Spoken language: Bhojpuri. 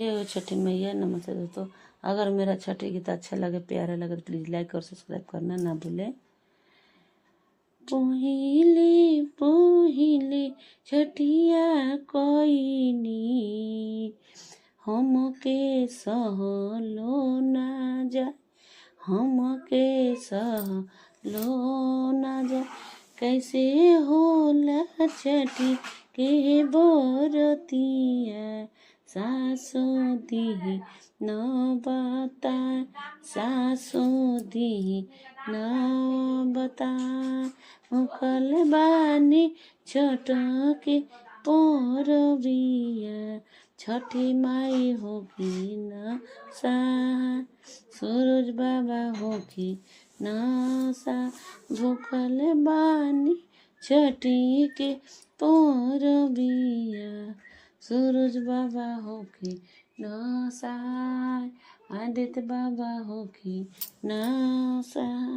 ये छठी मैया नमस्ते दोस्तों। अगर मेरा छठी गीत अच्छा लगे, प्यारा लगे तो प्लीज़ लाइक और सब्सक्राइब करना ना भूलें। पहिले पहिले छठिया कोइनी हमके सहलो ना जाए, हमके सहलो ना जाए। कैसे होला छठी के बरतिया, सासो दी न बता, सासो दी न बता। मुखल बानी छठ के पोरबिया, छठी माई होगी न सहाय, सूरज बाबा होगी न सहाय। भूखल बानी छठी के पोरबिया, सूरज बाबा होगी न सहाय, आदित्य बाबा होगी न सहाय।